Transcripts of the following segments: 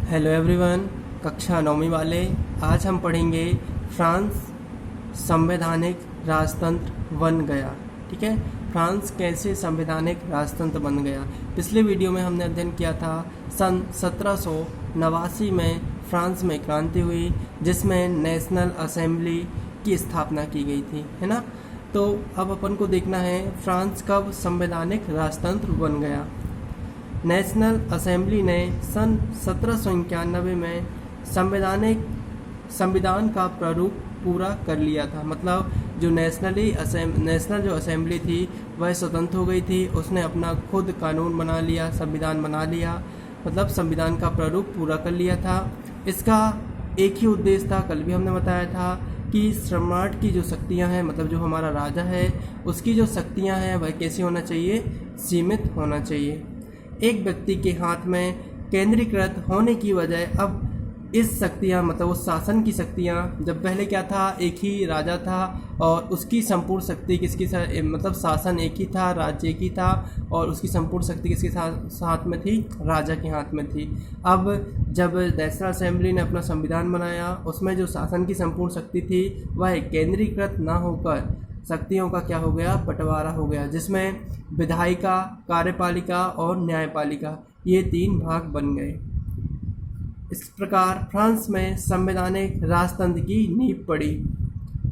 Hello everyone, कक्षा 9वीं वाले। आज हम पढ़ेंगे फ्रांस संवैधानिक राजतंत्र बन गया। ठीक है, फ्रांस कैसे संवैधानिक राजतंत्र बन गया। पिछले वीडियो में हमने अध्ययन किया था सन 1789 में फ्रांस में क्रांति हुई, जिसमें नेशनल असेंबली की स्थापना की गई थी, है ना। तो अब अपन को देखना है फ्रांस कब संवैधानिक राजतंत्र बन गया। नेशनल असेंबली ने सन 1791 में संविधान का प्रारूप पूरा कर लिया था। मतलब जो नेशनल जो असेंबली थी वह स्वतंत्र हो गई थी, उसने अपना खुद कानून बना लिया, संविधान बना लिया, मतलब संविधान का प्रारूप पूरा कर लिया था। इसका एक ही उद्देश्य था, कल भी हमने बताया था कि सम्राट की जो शक्तियां हैं, मतलब जो हमारा राजा है उसकी जो शक्तियां हैं वह कैसी होना चाहिए, सीमित होना चाहिए। एक व्यक्ति के हाथ में केंद्रीकृत होने की वजह अब इस शक्तियाँ, मतलब उस शासन की शक्तियाँ, जब पहले क्या था, एक ही राजा था और उसकी संपूर्ण शक्ति मतलब शासन एक ही था, राज्य एक ही था और उसकी संपूर्ण शक्ति किसके हाथ में थी, राजा के हाथ में थी। अब जब नेशनल असेंबली ने अपना संविधान बनाया, उसमें जो शासन की संपूर्ण शक्ति थी वह केंद्रीकृत ना होकर शक्तियों का क्या हो गया, बंटवारा हो गया, जिसमें विधायिका, कार्यपालिका और न्यायपालिका ये 3 भाग बन गए। इस प्रकार फ्रांस में संवैधानिक राजतंत्र की नींव पड़ी।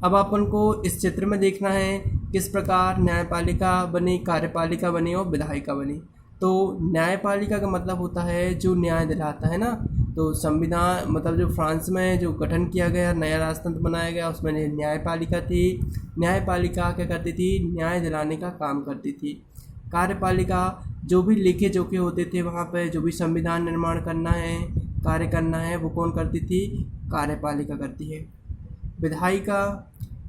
अब अपन को इस चित्र में देखना है किस प्रकार न्यायपालिका बनी, कार्यपालिका बनी और विधायिका बनी। तो न्यायपालिका का मतलब होता है जो न्याय दिलाता है ना। तो संविधान मतलब जो फ्रांस में जो गठन किया गया, नया राजतंत्र बनाया गया, उसमें न्यायपालिका थी। न्यायपालिका क्या करती थी, न्याय दिलाने का काम करती थी। कार्यपालिका जो भी लेखे जोखे होते थे, वहाँ पर जो भी संविधान निर्माण करना है, कार्य करना है, वो कौन करती थी, कार्यपालिका करती है।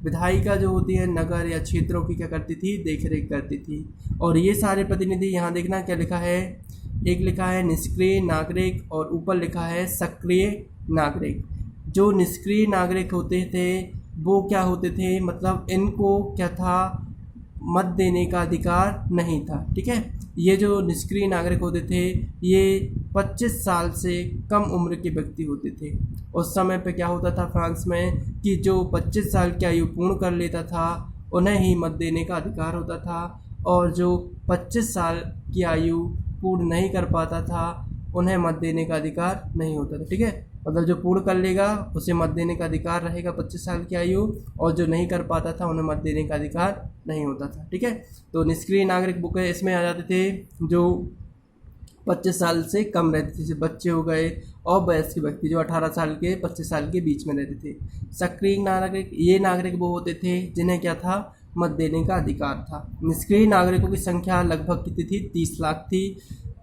विधायिका जो होती है नगर या क्षेत्रों की क्या करती थी, देख रेख करती थी। और ये सारे प्रतिनिधि, यहाँ देखना क्या लिखा है, एक लिखा है निष्क्रिय नागरिक और ऊपर लिखा है सक्रिय नागरिक। जो निष्क्रिय नागरिक होते थे वो क्या होते थे, मतलब इनको क्या था, मत देने का अधिकार नहीं था। ठीक है, ये जो निष्क्रिय नागरिक होते थे ये 25 साल से कम उम्र के व्यक्ति होते थे। उस समय पे क्या होता था फ्रांस में कि जो 25 साल की आयु पूर्ण कर लेता था उन्हें ही मत देने का अधिकार होता था, और जो 25 साल की आयु पूर्ण नहीं कर पाता था उन्हें मत देने का अधिकार नहीं होता था। ठीक है, मतलब जो पूर्ण कर लेगा उसे मत देने का अधिकार रहेगा 25 साल की आयु, और जो नहीं कर पाता था उन्हें मत देने का अधिकार नहीं होता था। ठीक है, तो निष्क्रिय नागरिक बुक इसमें आ जाते थे जो 25 साल से कम रहते थे, जैसे बच्चे हो गए, और वयस्क व्यक्ति जो 18 साल के 25 साल के बीच में रहते थे। सक्रिय नागरिक, ये नागरिक वो होते थे जिन्हें क्या था, मत देने का अधिकार था। निष्क्रिय नागरिकों की संख्या लगभग कितनी थी, 30 लाख थी।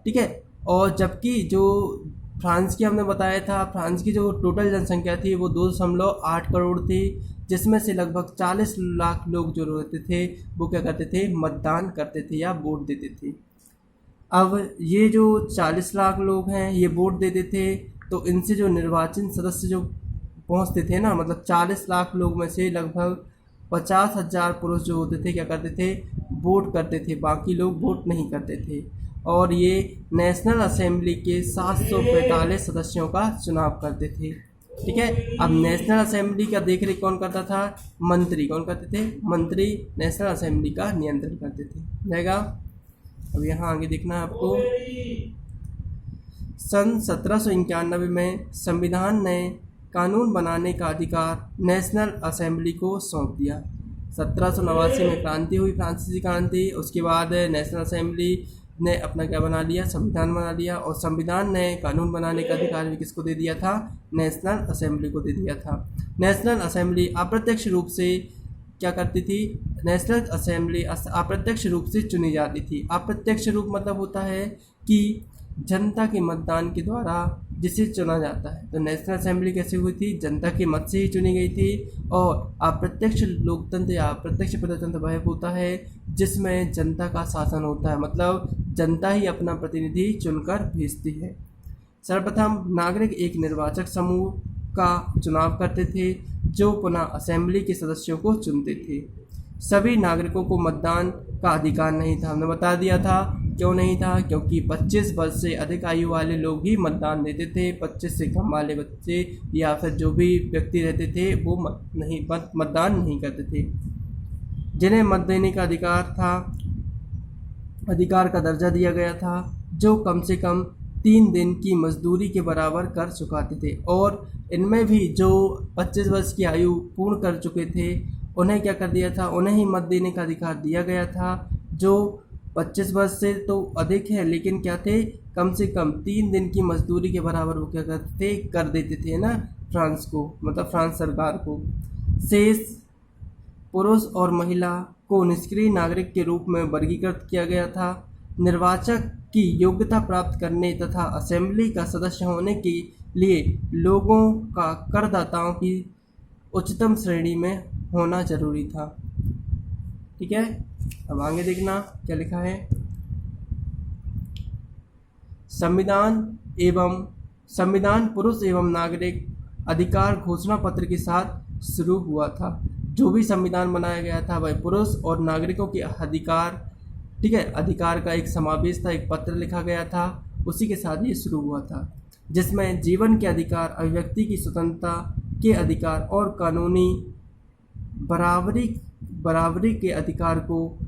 ठीक है, और जबकि जो फ्रांस की हमने बताया था, फ्रांस की जो टोटल जनसंख्या थी वो 2.8 करोड़ थी, जिसमें से लगभग 40 लाख लोग जो रहते थे वो क्या करते थे, मतदान करते थे या वोट देते थे। अब ये जो 40 लाख लोग हैं ये वोट देते थे, तो इनसे जो निर्वाचित सदस्य जो पहुंचते थे ना, मतलब 40 लाख लोग में से लगभग 50,000 पुरुष जो होते थे क्या करते थे, वोट करते थे, बाकी लोग वोट नहीं करते थे। और ये नेशनल असेंबली के 745 सदस्यों का चुनाव करते थे। ठीक है, अब नेशनल असेंबली का देख रेख कौन करता था, मंत्री। कौन करते थे, मंत्री नेशनल असेंबली का नियंत्रण करते थे। रहेगा, अब यहाँ आगे देखना है आपको। सन 1791 में संविधान ने कानून बनाने का अधिकार नेशनल असेंबली को सौंप दिया। 1789 में क्रांति हुई, फ्रांसीसी क्रांति। उसके बाद नेशनल असेंबली ने अपना क्या बना लिया, संविधान बना लिया, और संविधान ने कानून बनाने का अधिकार भी किसको दे दिया था, नेशनल असेंबली को दे दिया था। नेशनल असेंबली अप्रत्यक्ष रूप से क्या करती थी, नेशनल असेंबली अप्रत्यक्ष रूप से चुनी जाती थी। अप्रत्यक्ष रूप मतलब होता है कि जनता के मतदान के द्वारा जिसे चुना जाता है। तो नेशनल असेंबली कैसे हुई थी, जनता के मत से ही चुनी गई थी। और अप्रत्यक्ष लोकतंत्र या अप्रत्यक्ष प्रजातंत्र वह होता है जिसमें जनता का शासन होता है, मतलब जनता ही अपना प्रतिनिधि चुनकर भेजती है। सर्वप्रथम नागरिक एक निर्वाचक समूह का चुनाव करते थे जो पुनः असेंबली के सदस्यों को चुनते थे। सभी नागरिकों को मतदान का अधिकार नहीं था। हमने बता दिया था क्यों नहीं था? क्योंकि 25 वर्ष से अधिक आयु वाले लोग ही मतदान देते थे। 25 से कम वाले बच्चे या फिर जो भी व्यक्ति रहते थे वो मतदान नहीं करते थे। जिन्हें मत देने का अधिकार का दर्जा दिया गया था, जो कम से कम 3 दिन की मजदूरी के बराबर कर चुकाते थे। और इनमें भी जो 25 वर्ष की आयु पूर्ण कर चुके थे उन्हें क्या कर दिया था? उन्हें ही मत देने का अधिकार दिया गया था। जो 25 वर्ष से तो अधिक है लेकिन क्या थे? कम से कम 3 दिन की मजदूरी के बराबर वो क्या करते थे? कर देते थे ना फ्रांस को, मतलब फ्रांस सरकार को। शेष पुरुष और महिला को निष्क्रिय नागरिक के रूप में वर्गीकृत किया गया था। निर्वाचक की योग्यता प्राप्त करने तथा असेंबली का सदस्य होने के लिए लोगों का करदाताओं की उच्चतम श्रेणी में होना जरूरी था। ठीक है, अब आगे देखना क्या लिखा है। संविधान पुरुष एवं नागरिक अधिकार घोषणा पत्र के साथ शुरू हुआ था। जो भी संविधान बनाया गया था वह पुरुष और नागरिकों के अधिकार, ठीक है, अधिकार का एक समावेश था। एक पत्र लिखा गया था, उसी के साथ ये शुरू हुआ था, जिसमें जीवन के अधिकार, अभिव्यक्ति की स्वतंत्रता के अधिकार और कानूनी बराबरी के अधिकार को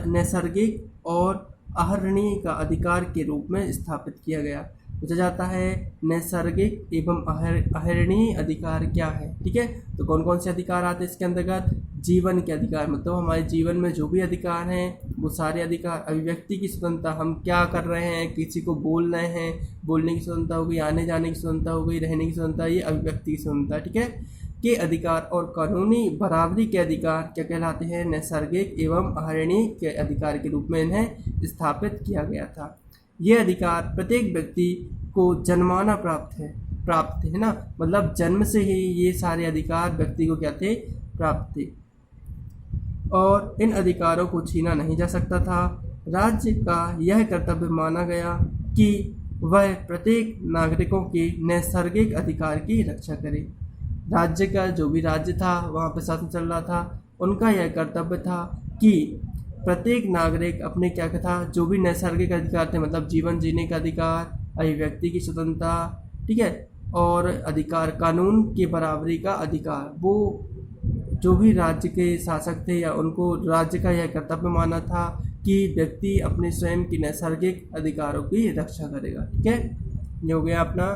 नैसर्गिक और आहरणीय का अधिकार के रूप में स्थापित किया गया। पूछा जाता है नैसर्गिक एवं आहरणीय अधिकार क्या है? ठीक है, तो कौन कौन से अधिकार आते हैं इसके अंतर्गत? जीवन के अधिकार, मतलब हमारे जीवन में जो भी अधिकार हैं वो सारे अधिकार। अभिव्यक्ति की स्वतंत्रता, हम क्या कर रहे हैं, किसी को बोल रहे हैं, बोलने की स्वतंत्रता हो गई, आने जाने की स्वतंत्रता हो गई, रहने की स्वतंत्रता, ये अभिव्यक्ति की स्वतंत्रता, ठीक है, के अधिकार। और कानूनी बराबरी के अधिकार क्या कहलाते हैं? नैसर्गिक एवं आहरणीय के अधिकार के रूप में इन्हें स्थापित किया गया था। ये अधिकार प्रत्येक व्यक्ति को जन्माना प्राप्त है ना, मतलब जन्म से ही ये सारे अधिकार व्यक्ति को क्या थे? प्राप्त थे, और इन अधिकारों को छीना नहीं जा सकता था। राज्य का यह कर्तव्य माना गया कि वह प्रत्येक नागरिकों के नैसर्गिक अधिकार की रक्षा करे। राज्य का जो भी राज्य था, वहाँ पर शासन चल रहा था, उनका यह कर्तव्य था कि प्रत्येक नागरिक अपने क्या था, जो भी नैसर्गिक अधिकार थे, मतलब जीवन जीने का अधिकार, अभिव्यक्ति की स्वतंत्रता, ठीक है, और अधिकार कानून की बराबरी का अधिकार, वो जो भी राज्य के शासक थे या उनको राज्य का यह कर्तव्य माना था कि व्यक्ति अपने स्वयं की नैसर्गिक अधिकारों की रक्षा करेगा। ठीक है, ये हो गया अपना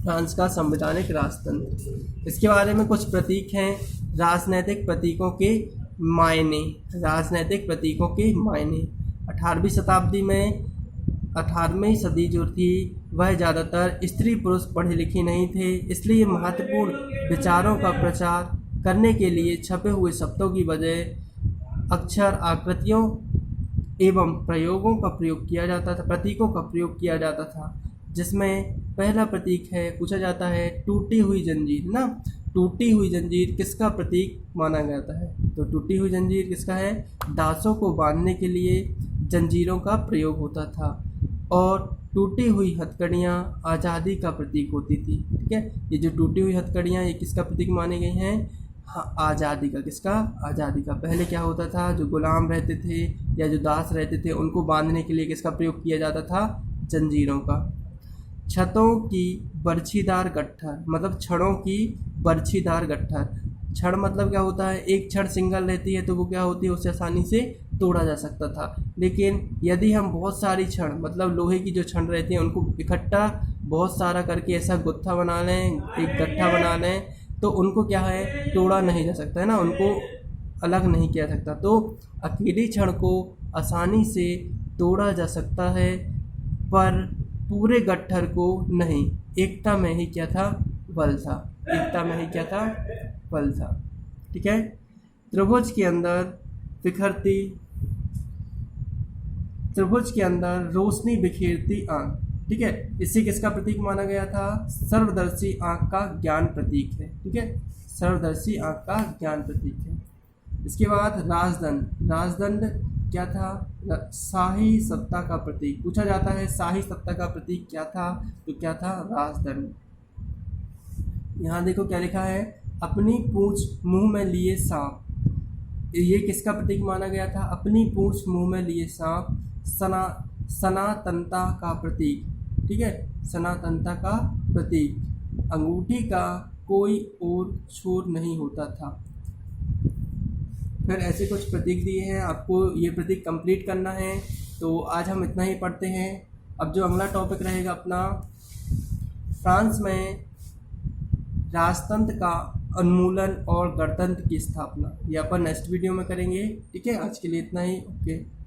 फ्रांस का संवैधानिक राजतंत्र। इसके बारे में कुछ प्रतीक हैं। राजनैतिक प्रतीकों के मायने। 18वीं सदी जो थी वह ज़्यादातर स्त्री पुरुष पढ़े लिखे नहीं थे, इसलिए महत्वपूर्ण विचारों का प्रचार करने के लिए छपे हुए शब्दों की बजाय अक्षर, आकृतियों एवं प्रतीकों का प्रयोग किया जाता था, जिसमें पहला प्रतीक है, पूछा जाता है टूटी हुई जंजीर ना। टूटी हुई जंजीर किसका प्रतीक माना जाता है? तो टूटी हुई जंजीर किसका है? दासों को बांधने के लिए जंजीरों का प्रयोग होता था, और टूटी हुई हथकड़ियाँ आज़ादी का प्रतीक होती थी। ठीक है, ये जो टूटी हुई हथकड़ियाँ ये किसका प्रतीक मानी गई हैं? हाँ, आज़ादी का। किसका? आज़ादी का। पहले क्या होता था, जो गुलाम रहते थे या जो दास रहते थे उनको बांधने के लिए किसका प्रयोग किया जाता था? जंजीरों का। छतों की बर्छीदार गट्ठर, मतलब छड़ों की बर्छीदार गट्ठर। छड़ मतलब क्या होता है? एक छड़ सिंगल रहती है तो वो क्या होती है, उससे आसानी से तोड़ा जा सकता था। लेकिन यदि हम बहुत सारी छड़, मतलब लोहे की जो छड़ रहती है उनको इकट्ठा बहुत सारा करके ऐसा गुत्था बना लें, एक गट्ठा बना लें, तो उनको क्या है, तोड़ा नहीं जा सकता है ना, उनको अलग नहीं किया जा सकता। तो अकेली छड़ को आसानी से तोड़ा जा सकता है, पर पूरे गट्ठर को नहीं। एकता में ही क्या था? बल था। एकता में ही क्या था? बल था। ठीक है, त्रिभुज के अंदर रोशनी बिखेरती आंख। ठीक है, इसे किसका प्रतीक माना गया था? सर्वदर्शी आंख का ज्ञान प्रतीक है। ठीक है, सर्वदर्शी आंख का ज्ञान प्रतीक है। इसके बाद राजदंड क्या था? शाही सत्ता का प्रतीक। पूछा जाता है शाही सत्ता का प्रतीक क्या था? तो क्या था? राजदंड। यहाँ देखो क्या लिखा है, अपनी पूंछ मुंह में लिए सांप। ये किसका प्रतीक माना गया था? अपनी पूंछ मुंह में लिए सांप, सना सनातनता का प्रतीक। ठीक है, सनातनता का प्रतीक। अंगूठी का कोई और छोर नहीं होता था। फिर ऐसे कुछ प्रतीक दिए हैं, आपको ये प्रतीक कंप्लीट करना है। तो आज हम इतना ही पढ़ते हैं। अब जो अगला टॉपिक रहेगा अपना, फ्रांस में राजतंत्र का उन्मूलन और गणतंत्र की स्थापना, ये अपन नेक्स्ट वीडियो में करेंगे। ठीक है, आज के लिए इतना ही। ओके।